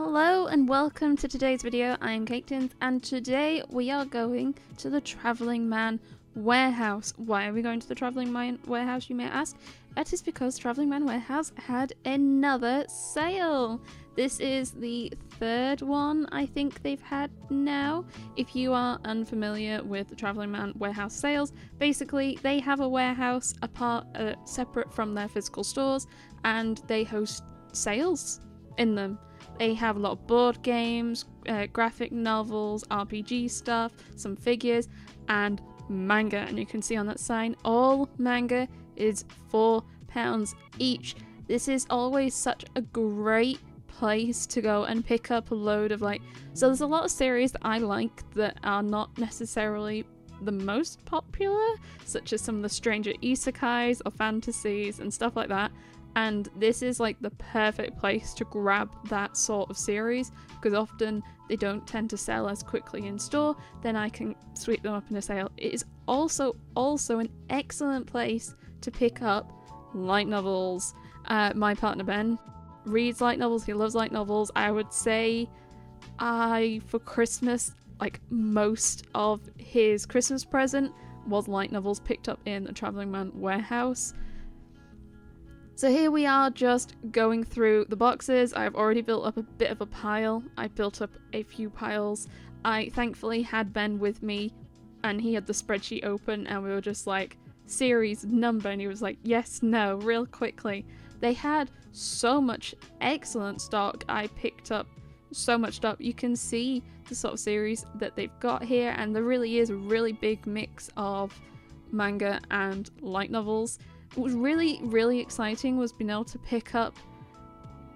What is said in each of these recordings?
Hello and welcome to today's video. I am Caketinz and today we are going to the Travelling Man Warehouse. Why are we going to the Travelling Man Warehouse, you may ask? That is because Travelling Man Warehouse had another sale. This is the third one I think they've had now. If you are unfamiliar with the Travelling Man Warehouse sales, basically they have a warehouse separate from their physical stores and they host sales in them. They have a lot of board games, graphic novels, RPG stuff, some figures, and manga. And you can see on that sign, all manga is £4 each. This is always such a great place to go and pick up a load of so there's a lot of series that I like that are not necessarily the most popular, such as some of the stranger isekais or fantasies and stuff like that. And this is like the perfect place to grab that sort of series because often they don't tend to sell as quickly in store. Then I can sweep them up in a sale. It is also an excellent place to pick up light novels. My partner Ben reads light novels. He loves light novels. I would say for Christmas, most of his Christmas present was light novels picked up in the Travelling Man Warehouse. So here we are just going through the boxes. I've already built up a bit of a pile. I built up a few piles. I thankfully had Ben with me and he had the spreadsheet open and we were just like, series number, and he was like, yes, no, real quickly. They had so much excellent stock. I picked up so much stuff. You can see the sort of series that they've got here, and there really is a really big mix of manga and light novels. What was really exciting was being able to pick up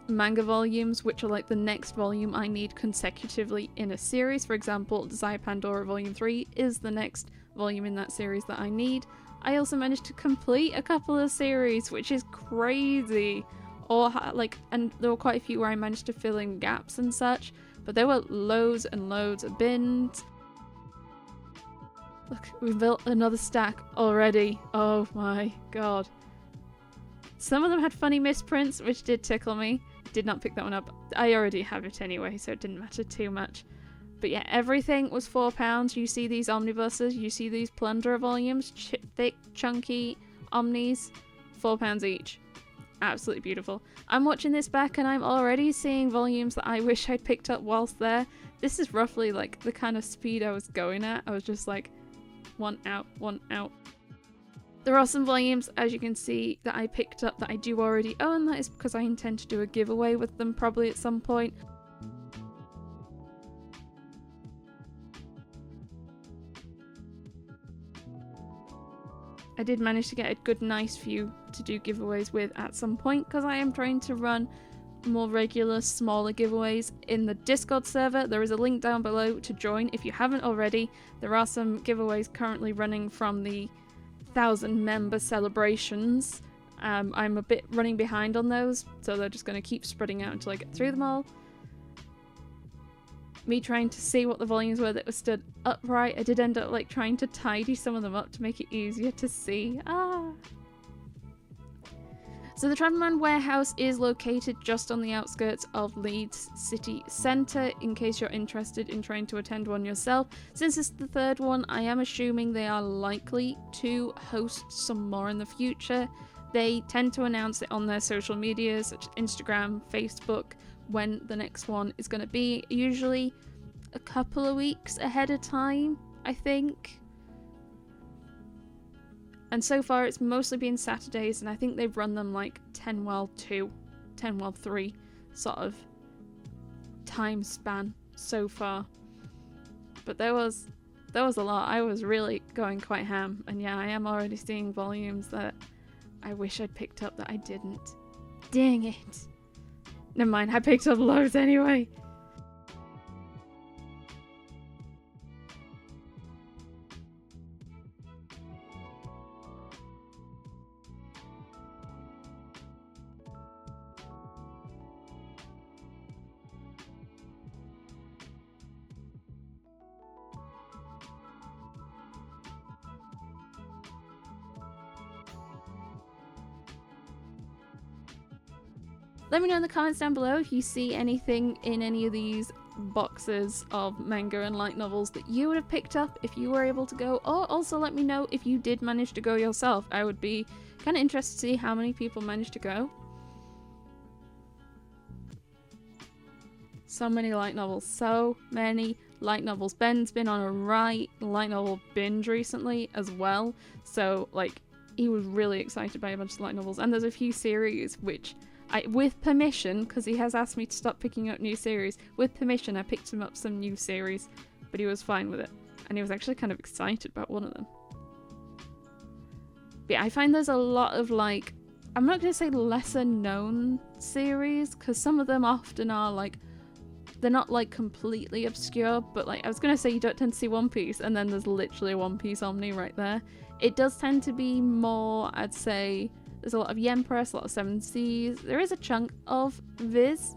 manga volumes, which are like the next volume I need consecutively in a series. For example, Desire Pandora Volume 3 is the next volume in that series that I need. I also managed to complete a couple of series, which is crazy. And there were quite a few where I managed to fill in gaps and such, but there were loads and loads of bins. Look, we've built another stack already. Oh my god. Some of them had funny misprints, which did tickle me. Did not pick that one up. I already have it anyway, so it didn't matter too much. But yeah, everything was £4. You see these omnibuses, you see these Plunderer volumes, thick, chunky omnis, £4 each. Absolutely beautiful. I'm watching this back and I'm already seeing volumes that I wish I'd picked up whilst there. This is roughly like the kind of speed I was going at. I was just like, one out, one out. There are some volumes, as you can see, that I picked up that I do already own. That is because I intend to do a giveaway with them probably at some point. I did manage to get a good nice few to do giveaways with at some point because I am trying to run more regular, smaller giveaways in the Discord server. There is a link down below to join if you haven't already. There are some giveaways currently running from the 1,000 member celebrations. I'm a bit running behind on those, so they're just going to keep spreading out until I get through them all. Me trying to see what the volumes were that were stood upright. I did end up trying to tidy some of them up to make it easier to see. So the Travelling Man Warehouse is located just on the outskirts of Leeds city centre, in case you're interested in trying to attend one yourself. Since it's the third one, I am assuming they are likely to host some more in the future. They tend to announce it on their social media, such as Instagram, Facebook, when the next one is going to be, usually a couple of weeks ahead of time, I think. And so far it's mostly been Saturdays, and I think they've run them 10 while 2, 10 while 3 sort of time span so far. But there was a lot. I was really going quite ham, and yeah, I am already seeing volumes that I wish I'd picked up that I didn't. Dang it. Never mind, I picked up loads anyway. Let me know in the comments down below if you see anything in any of these boxes of manga and light novels that you would have picked up if you were able to go, or also let me know if you did manage to go yourself. I would be kind of interested to see how many people managed to go. So many light novels, so many light novels. Ben's been on a light novel binge recently as well, so like he was really excited by a bunch of light novels, and there's a few series which I, with permission, because he has asked me to stop picking up new series, with permission I picked him up some new series, but he was fine with it, and he was actually kind of excited about one of them. But yeah, I find there's a lot of like, I'm not going to say lesser known series, because some of them often are like, they're not like completely obscure, but like I was going to say you don't tend to see One Piece, and then there's literally a One Piece Omni right there. It does tend to be more, I'd say, there's a lot of Yen Press, a lot of Seven Seas. There is a chunk of Viz,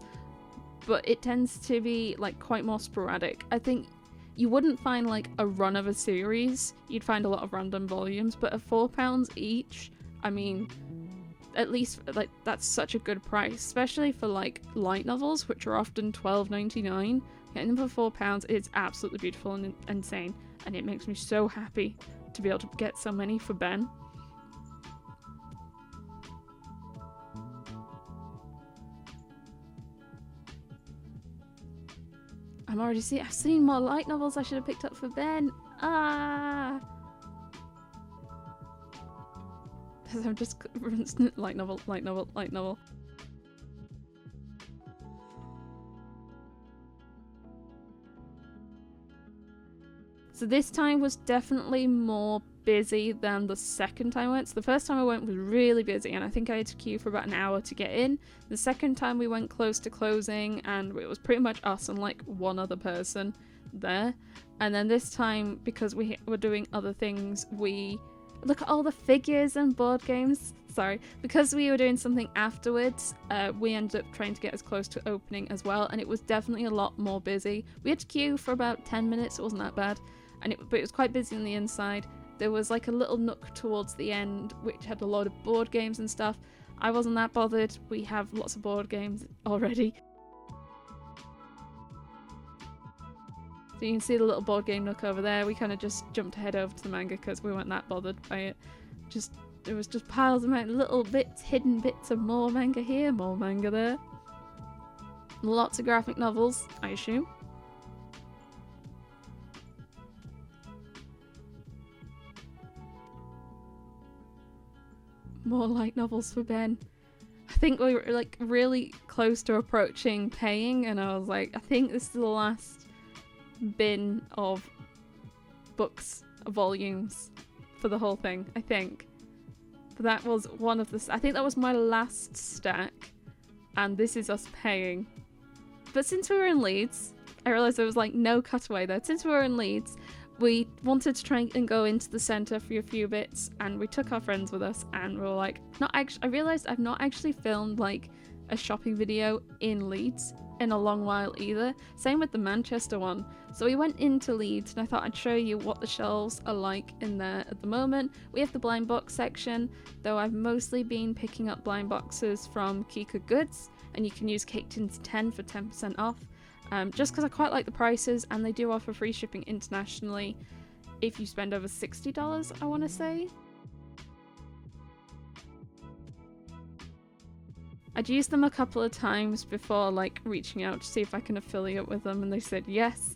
but it tends to be like quite more sporadic. I think you wouldn't find like a run of a series. You'd find a lot of random volumes, but at £4 each, I mean, at least like that's such a good price, especially for like light novels, which are often £12.99. Getting them for £4 is absolutely beautiful and insane, and it makes me so happy to be able to get so many for Ben. I've seen more light novels I should have picked up for Ben. Ah! I'm just light novel. So this time was definitely more busy than the second time I went. So the first time I went was really busy, and I think I had to queue for about an hour to get in. The second time we went close to closing, and it was pretty much us and like one other person there. And then this time, because we were doing other things, we look at all the figures and board games. Sorry, because we were doing something afterwards, we ended up trying to get as close to opening as well, and it was definitely a lot more busy. We had to queue for about 10 minutes, it wasn't that bad, but it was quite busy on the inside. There was like a little nook towards the end which had a lot of board games and stuff. I wasn't that bothered, we have lots of board games already. So you can see the little board game nook over there. We kind of just jumped ahead over to the manga because we weren't that bothered by it. There was just piles of little bits, hidden bits of more manga here, more manga there. Lots of graphic novels, I assume. More light novels for Ben. I think we were like really close to approaching paying, and I was like, I think this is the last bin of books, volumes for the whole thing, I think. But that was one of the, I think that was my last stack, and this is us paying. But since we were in Leeds, I realised there was like no cutaway there. Since we were in Leeds, we wanted to try and go into the centre for a few bits, and we took our friends with us, and we were like, I realised I've not actually filmed like a shopping video in Leeds in a long while either. Same with the Manchester one. So we went into Leeds, and I thought I'd show you what the shelves are like in there at the moment. We have the blind box section, though I've mostly been picking up blind boxes from Caketinz, and you can use Caketinz 10 for 10% off. Just because I quite like the prices, and they do offer free shipping internationally if you spend over $60, I want to say. I'd used them a couple of times before like reaching out to see if I can affiliate with them, and they said yes.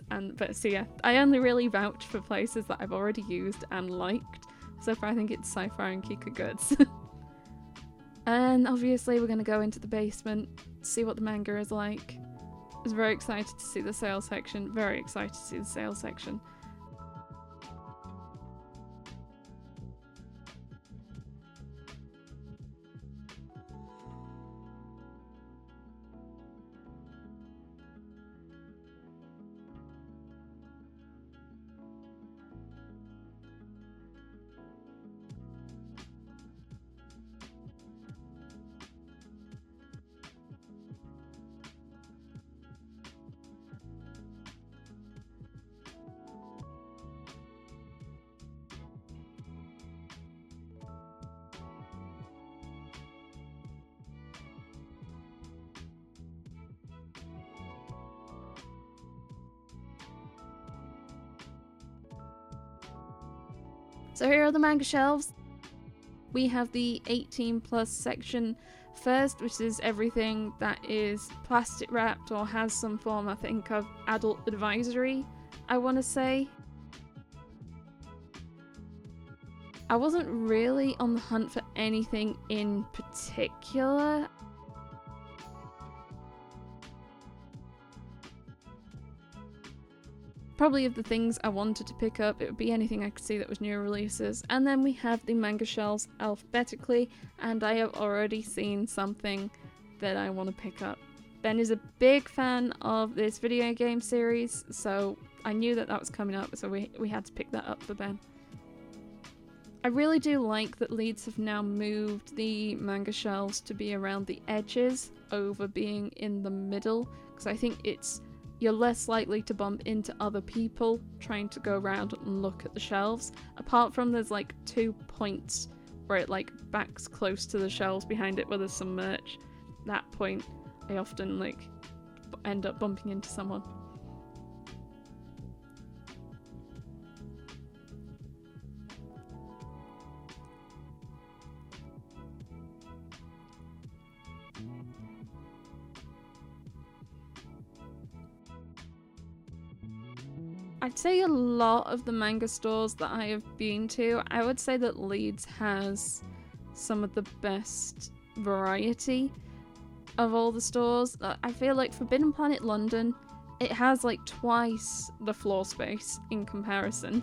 So yeah, I only really vouch for places that I've already used and liked. So far I think it's Sci-Fi and Caketinz. And obviously we're going to go into the basement, see what the manga is like. I was very excited to see the sale section, very excited to see the sale section. So here are the manga shelves. We have the 18 plus section first, which is everything that is plastic wrapped or has some form, I think, of adult advisory, I want to say. I wasn't really on the hunt for anything in particular. Probably of the things I wanted to pick up, it would be anything I could see that was new releases. And then we have the manga shelves alphabetically, and I have already seen something that I want to pick up. Ben is a big fan of this video game series, so I knew that was coming up, so we had to pick that up for Ben. I really do like that Leeds have now moved the manga shelves to be around the edges over being in the middle, because I think you're less likely to bump into other people trying to go around and look at the shelves. Apart from there's like 2 points where it like backs close to the shelves behind it where there's some merch. That point, I often like end up bumping into someone. I'd say a lot of the manga stores that I have been to, I would say that Leeds has some of the best variety of all the stores. I feel like Forbidden Planet London, it has like twice the floor space in comparison,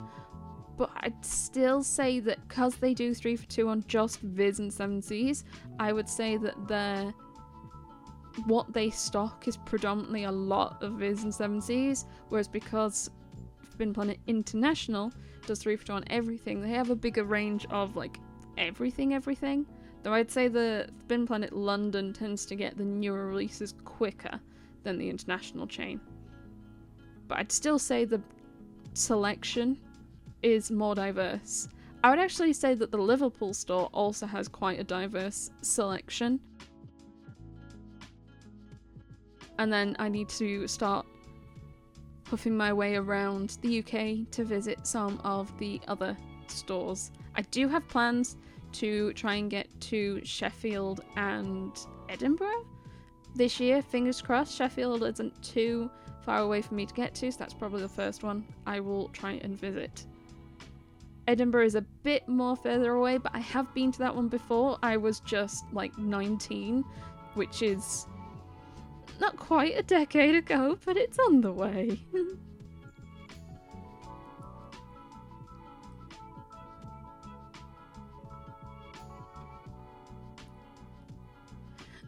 but I'd still say that because they do 3 for 2 on just Viz and 7Cs, I would say that what they stock is predominantly a lot of Viz and 7Cs, whereas because Forbidden Planet International does 3 for 2 on everything, they have a bigger range of like everything. Though I'd say the Forbidden Planet London tends to get the newer releases quicker than the international chain. But I'd still say the selection is more diverse. I would actually say that the Liverpool store also has quite a diverse selection. And then I need to start puffing my way around the UK to visit some of the other stores. I do have plans to try and get to Sheffield and Edinburgh this year. Fingers crossed. Sheffield isn't too far away for me to get to, so that's probably the first one I will try and visit. Edinburgh is a bit more further away, but I have been to that one before. I was just like 19, which is not quite a decade ago, but it's on the way.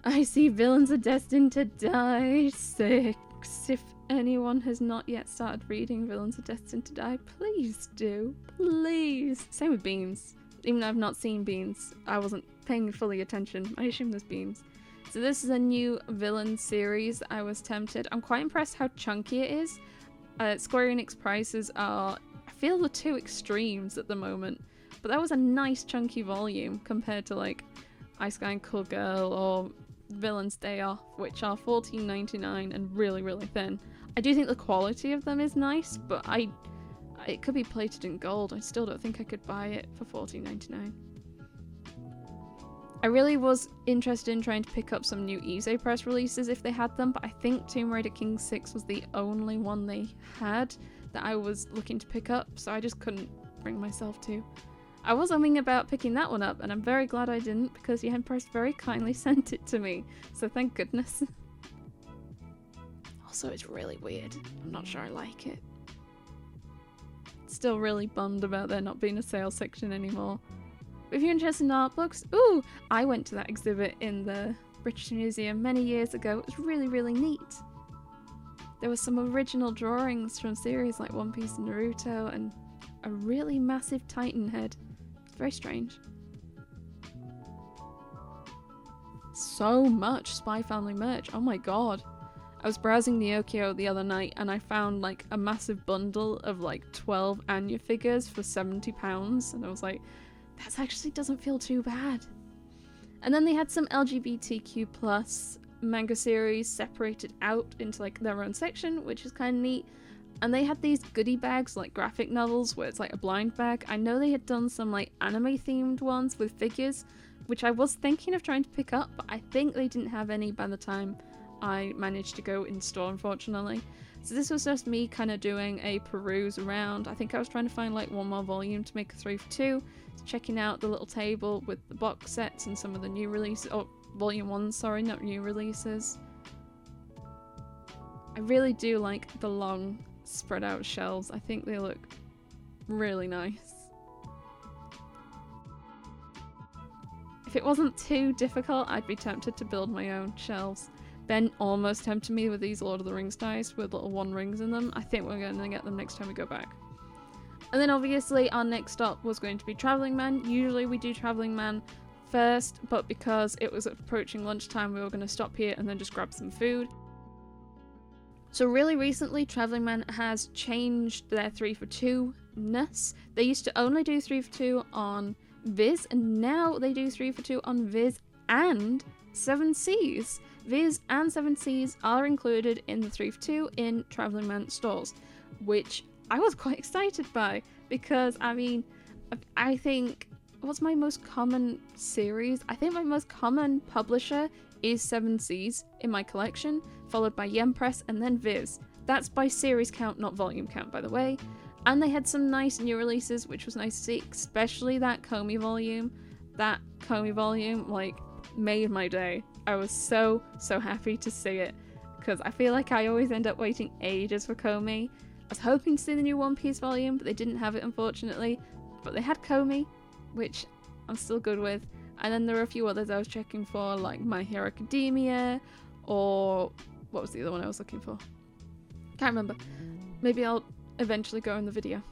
I see villains are destined to die 6. If anyone has not yet started reading Villains are Destined to Die, please do. Please. Same with Beans. Even though I've not seen Beans, I wasn't paying fully attention. I assume there's Beans. So this is a new villain series. I was tempted. I'm quite impressed how chunky it is. Square Enix prices are, I feel, the 2 extremes at the moment. But that was a nice chunky volume compared to like Ice Guy and Cool Girl or Villain's Day Off, which are $14.99 and really, really thin. I do think the quality of them is nice, but it could be plated in gold. I still don't think I could buy it for $14.99. I really was interested in trying to pick up some new Ezo Press releases if they had them, but I think Tomb Raider King 6 was the only one they had that I was looking to pick up, so I just couldn't bring myself to. I was umming about picking that one up, and I'm very glad I didn't, because Yen Press very kindly sent it to me, so thank goodness. Also, it's really weird. I'm not sure I like it. Still really bummed about there not being a sales section anymore. If you're interested in art books, ooh, I went to that exhibit in the British Museum many years ago. It was really, really neat. There were some original drawings from series like One Piece and Naruto, and a really massive Titan head. It's very strange. So much Spy Family merch, oh my god. I was browsing Neokyo the other night and I found like a massive bundle of like 12 Anya figures for £70, and I was like, that actually doesn't feel too bad. And then they had some LGBTQ plus manga series separated out into like their own section, which is kind of neat. And they had these goodie bags, like graphic novels, where it's like a blind bag. I know they had done some like anime themed ones with figures, which I was thinking of trying to pick up, but I think they didn't have any by the time I managed to go in store, unfortunately. So this was just me kind of doing a peruse around. I think I was trying to find like one more volume to make a 3 for 2. Checking out the little table with the box sets and some of the new releases. Oh, volume 1, sorry, not new releases. I really do like the long spread out shelves. I think they look really nice. If it wasn't too difficult, I'd be tempted to build my own shelves. Ben almost tempted me with these Lord of the Rings dice with little 1 rings in them. I think we're going to get them next time we go back. And then obviously our next stop was going to be Travelling Man. Usually we do Travelling Man first, but because it was approaching lunchtime, we were going to stop here and then just grab some food. So really recently, Travelling Man has changed their 3 for 2-ness. They used to only do 3 for 2 on Viz, and now they do 3 for 2 on Viz and 7 Seas. Viz and 7 Seas are included in the 3 for 2 in Travelling Man stores, which I was quite excited by, because I mean, I think, what's my most common series? I think my most common publisher is 7 Seas in my collection, followed by Yen Press and then Viz. That's by series count, not volume count, by the way. And they had some nice new releases, which was nice to see, especially that Comey volume. That Comey volume, like, made my day. I was so happy to see it, because I feel like I always end up waiting ages for Comey. I was hoping to see the new One Piece volume, but they didn't have it, unfortunately. But they had Comey, which I'm still good with. And then there were a few others I was checking for, like My Hero Academia, or what was the other one I was looking for? Can't remember. Maybe I'll eventually go in the video.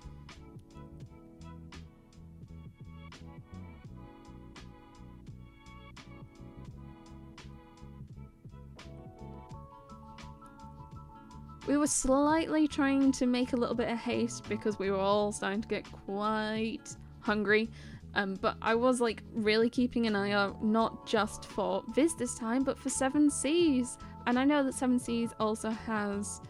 We were slightly trying to make a little bit of haste because we were all starting to get quite hungry. But I was like really keeping an eye out, not just for Viz this time, but for 7 Seas. And I know that 7 Seas also has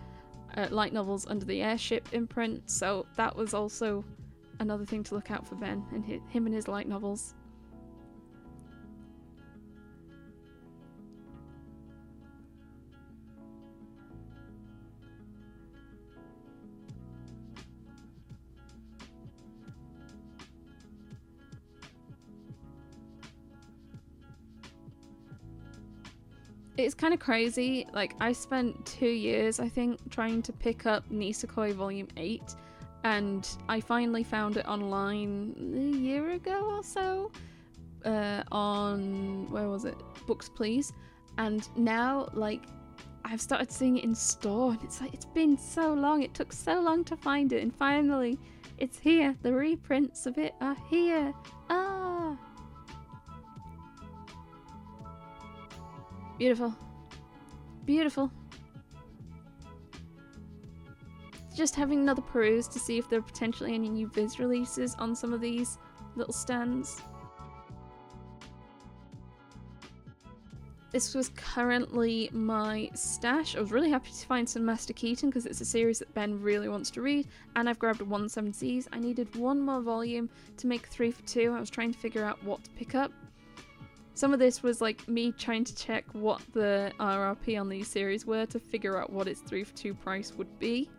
light novels under the Airship imprint, so that was also another thing to look out for Ben and him and his light novels. It's kind of crazy, like I spent 2 years I think trying to pick up Nisekoi Volume 8, and I finally found it online a year ago or so on, where was it, Books Please, and now like I've started seeing it in store, and it's like it's been so long, it took so long to find it, and finally it's here. The reprints of it are here. Ah! Beautiful. Beautiful. Just having another peruse to see if there are potentially any new Viz releases on some of these little stands. This was currently my stash. I was really happy to find some Master Keaton because it's a series that Ben really wants to read, and I've grabbed 1 7 Seas. I needed 1 more volume to make 3 for 2. I was trying to figure out what to pick up. Some of this was like me trying to check what the RRP on these series were to figure out what its 3 for 2 price would be.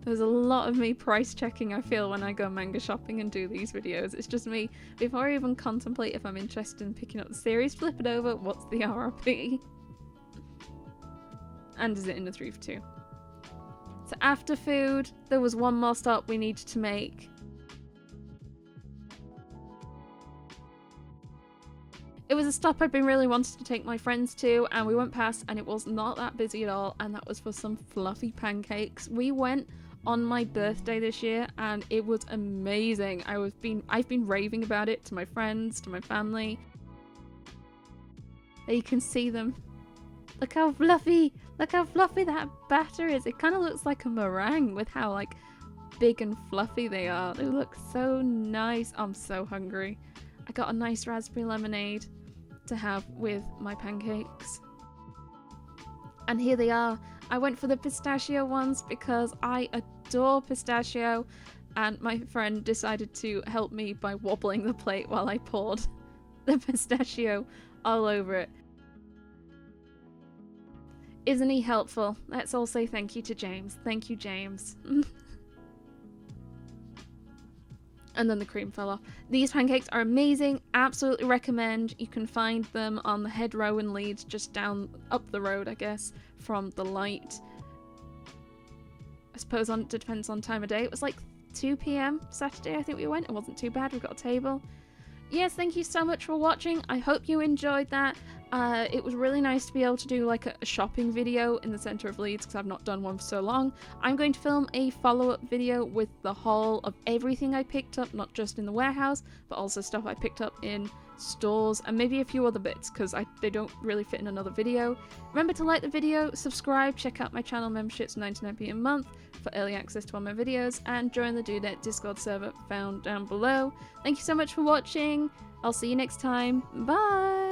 There's a lot of me price checking, I feel, when I go manga shopping and do these videos. It's just me, before I even contemplate if I'm interested in picking up the series, flip it over, what's the RRP? And is it in the 3 for 2? So after food, there was 1 more stop we needed to make. It was a stop I've been really wanting to take my friends to, and we went past and it was not that busy at all, and that was for some fluffy pancakes. We went on my birthday this year and it was amazing. I've been raving about it to my friends, to my family. There you can see them. Look how fluffy that batter is. It kind of looks like a meringue with how like big and fluffy they are. They look so nice. I'm so hungry. I got a nice raspberry lemonade to have with my pancakes. And here they are. I went for the pistachio ones because I adore pistachio, and my friend decided to help me by wobbling the plate while I poured the pistachio all over it. Isn't he helpful? Let's all say thank you to James. Thank you, James. And then the cream fell off. These pancakes are amazing. Absolutely recommend. You can find them on the head row in Leeds, just up the road, I guess, from the light. I suppose it depends on time of day. It was like 2 p.m. Saturday, I think we went. It wasn't too bad. We got a table. Yes, thank you so much for watching. I hope you enjoyed that. It was really nice to be able to do like a shopping video in the centre of Leeds because I've not done one for so long. I'm going to film a follow-up video with the haul of everything I picked up, not just in the warehouse, but also stuff I picked up in stores and maybe a few other bits because they don't really fit in another video. Remember to like the video, subscribe, check out my channel memberships, 99p a month for early access to all my videos, and join the DoNet Discord server found down below. Thank you so much for watching. I'll see you next time. Bye!